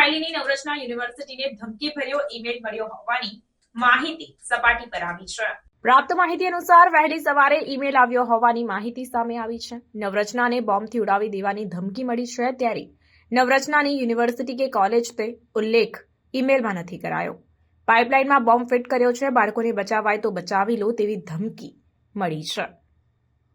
અમરેલીની નવરત્ના યુનિવર્સિટીને ધમકીભર્યો ઈમેલ મળ્યો હોવાની માહિતી સપાટી પર આવી છે। પ્રાપ્ત માહિતી અનુસાર વહેલી સવારે ઈમેલ આવ્યો હોવાની માહિતી સામે આવી છે। નવરત્નાને બોમ્બથી ઉડાવી દેવાની ધમકી મળી છે, ત્યારે નવરત્નાની યુનિવર્સિટી કે કોલેજ તે ઉલ્લેખ ઈમેલમાં નથી કરાયો। પાઇપલાઇનમાં બોમ્બ ફિટ કર્યો છે, બાળકોને બચાવાય તો બચાવી લો તેવી ધમકી મળી છે।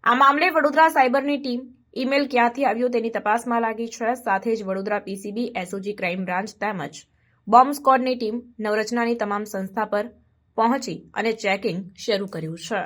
આ મામલે વડોદરા સાયબરની ટીમ ઈમેલ ક્યાંથી આવ્યો તેની તપાસમાં લાગી છે। સાથે જ Vadodara PCB, SOG crime branch તેમજ બોમ્બ સ્ક્વોડની ટીમ નવરત્નાની તમામ સંસ્થા પર પહોંચી અને ચેકિંગ શરૂ કર્યું છે।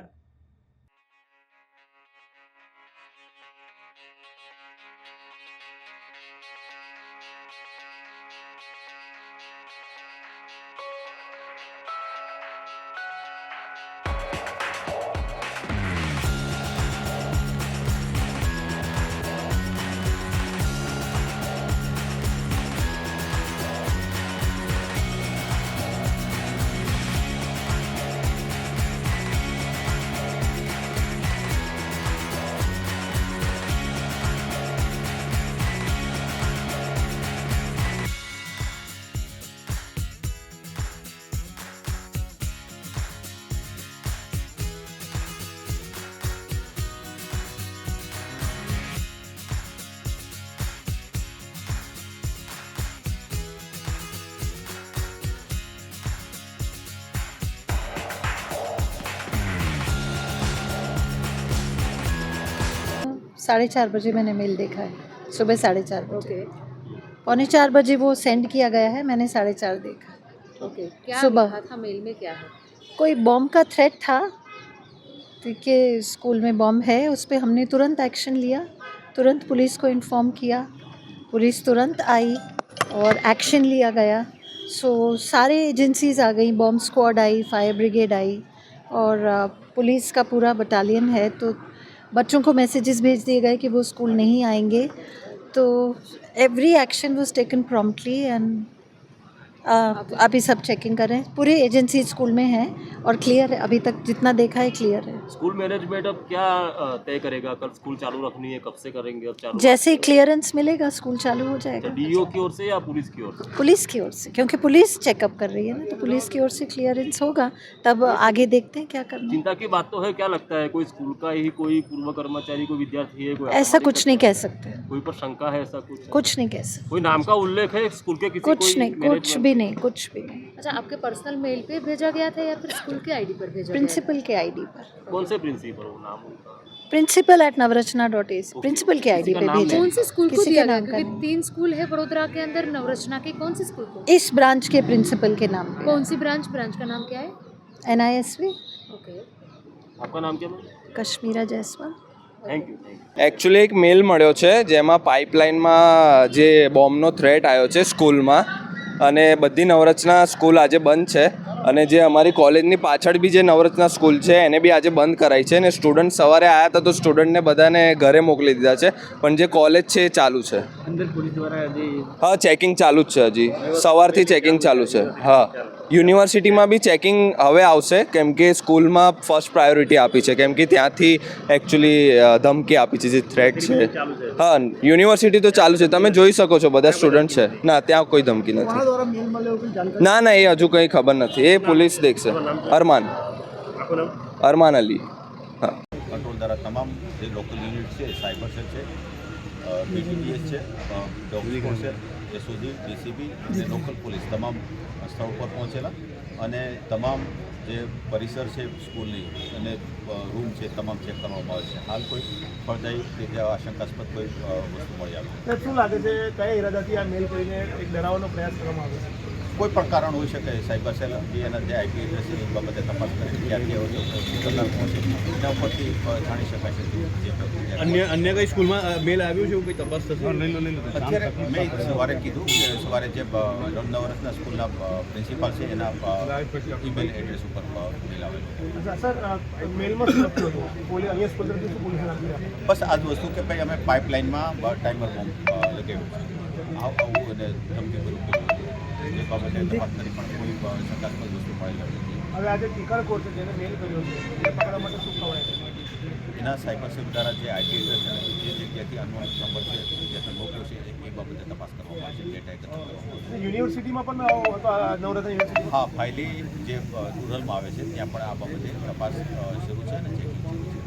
साढ़े 4 बजे मैंने मेल देखा है, सुबह 4:30 बजे। पौने 4 बजे वो सेंड किया गया है, मैंने 4:30 देखा। ओके, क्या सुबह लिखा था मेल में, क्या है? कोई बॉम्ब का थ्रेट था कि स्कूल में बॉम्ब है, उस पर हमने तुरंत एक्शन लिया, तुरंत पुलिस को इन्फॉर्म किया, पुलिस तुरंत आई और एक्शन लिया गया। सो सारे एजेंसीज आ गई, बॉम्ब स्क्वाड आई, फायर ब्रिगेड आई और पुलिस का पूरा बटालियन है। तो बच्चों को मैसेजेस भेज दिए गए कि वो स्कूल नहीं आएंगे। तो every action was taken promptly and अभी सब चेकिंग कर रहे हैं। पूरे एजेंसी स्कूल में है और क्लियर है, अभी तक जितना देखा है क्लियर है। स्कूल मैनेजमेंट अब क्या तय करेगा, कल स्कूल चालू रखनी है, कब से करेंगे? अब चालू जैसे ही क्लियरेंस मिलेगा स्कूल चालू हो जाएगा। डीओ की ओर से या पुलिस की ओर से? पुलिस की ओर से, क्योंकि पुलिस चेकअप कर रही है ना, तो पुलिस की ओर से क्लियरेंस होगा, तब आगे देखते हैं क्या करना है। चिंता की बात तो है, क्या लगता है कोई स्कूल का ही कोई पूर्व कर्मचारी, कोई विद्यार्थी है, कोई ऐसा कुछ नहीं कह सकते, कोई पर शंका है, ऐसा कुछ नहीं कह सकते, कोई नाम का उल्लेख है स्कूल के किसी कुछ नहीं, कुछ भी नहीं, कुछ भी नहीं। अच्छा, आपके पर्सनल मेल पे भेजा गया था या फिर स्कूल के आईडी पर भेजा प्रिंसिपल के आईडी पर, कौन से प्रिंसिपल हो नाम उनका? principal@navrachna.ac, प्रिंसिपल के आईडी पे गया? भेजा। कौन से स्कूल को किसी दिया के गया? नाम का क्योंकि 3 स्कूल है वडोदरा के अंदर, नवरत्ना के कौन से स्कूल को? इस ब्रांच के प्रिंसिपल के नाम पे। कौन सी ब्रांच का नाम क्या है? NISV ओके, आपका नाम क्या है? Kashmira Jaiswal. Thank you. Actually એક મેલ મળ્યો છે જેમાં પાઇપલાઇનમાં જે બોમ્બનો થ્રેટ આવ્યો છે સ્કૂલમાં, અને બધી નવરત્ના સ્કૂલ આજે બંધ છે, અને જે અમારી કોલેજની પાછળ બી જે નવરત્ના સ્કૂલ છે એને બી આજે બંધ કરાઈ છે, અને સ્ટુડન્ટ સવારે આવ્યા હતા તો સ્ટુડન્ટને બધાને ઘરે મોકલી દીધા છે, પણ જે કોલેજ છે એ ચાલુ છે। હા, ચેકિંગ ચાલુ જ છે, હજી સવારથી ચેકિંગ ચાલુ છે। હા, યુનિવર્સિટીમાં બી ચેકિંગ હવે આવશે, કેમ કે સ્કૂલમાં ફર્સ્ટ પ્રાયોરિટી આપી છે, કેમ કે ત્યાંથી એકચ્યુઅલી ધમકી આપી છે, જે થ્રેટ છે। હા, યુનિવર્સિટી તો ચાલુ છે, તમે જોઈ શકો છો, બધા સ્ટુડન્ટ છે। ના, ત્યાં કોઈ ધમકી નથી। ના, એ હજુ કંઈ ખબર નથી, એ પોલીસ દેખશે। અરમાન અલી। હા, કંટ્રોલ દ્વારા તમામ જે લોકલ યુનિટ છે, સાયબર સેલ છે, BTPS છે, ડોગ સ્કોડ છે, એસઓજી, DCB અને લોકલ પોલીસ તમામ સ્થળ પર પહોંચેલા, અને તમામ જે પરિસર છે સ્કૂલની અને રૂમ છે તમામ ચેક કરવામાં આવે છે। હાલ કોઈ ફળદાયી કે જે આશંકાસ્પદ કોઈ વસ્તુ મળી આવી શું લાગે છે, કયા ઇરાદાથી આ મેલ કરીને એક ડરાવવાનો પ્રયાસ કરવામાં આવ્યો છે? કોઈ પણ કારણ હોઈ શકે, સાયબર સેલ જે એના જે IP એડ્રેસ છે એ બાબતે તપાસ કરે, ક્યાંથી આવ્યો છે, કેટલા પહોંચે, એના ઉપરથી જાણી શકાય છે જે અન્ય કઈ સ્કૂલમાં મેલ આવ્યું છે, એવું કંઈ તપાસ થશે? અત્યારે મેં સવારે કીધું કે સવારે જે નવરત્ના સ્કૂલના પ્રિન્સિપાલ છે એના ઈમેલ એડ્રેસ ઉપર મેલ આવેલો। સર, મેલમાં શું લખ્યું હતું? પોલીસ અહીંયા સ્કૂલ તરફથી શું પોલીસે નાખી આપી? બસ આ જ વસ્તુ કે ભાઈ અમે પાઇપલાઇનમાં ટાઈમર બોમ્બ લગાવ્યું છે, આવું અને ધમકી કર્યું એ બાબતે તપાસ કરી, પણ કોઈ શંકાસ્પદ વસ્તુ મળી નથી। હવે આજે ટીકર કોર્ટ છે જેને મેલ કર્યો છે, એ પકડવા માટે શું ખવડાય છે? એના સાયબર સેલ દ્વારા જે IP એડ્રેસ અને જે જગ્યાથી અનનોન નંબર છે, જે મોકલ્યો છે એ બાબતે તપાસ કરવામાં આવશે, ડેટા એકત્ર કરવામાં. યુનિવર્સિટીમાં પણ નવરત્ન યુનિવર્સિટી હા, ફાઇલી જે રૂરલમાં આવે છે ત્યાં પણ આ બાબતે તપાસ શરૂ છે અને ચેકિંગ શરૂ છે.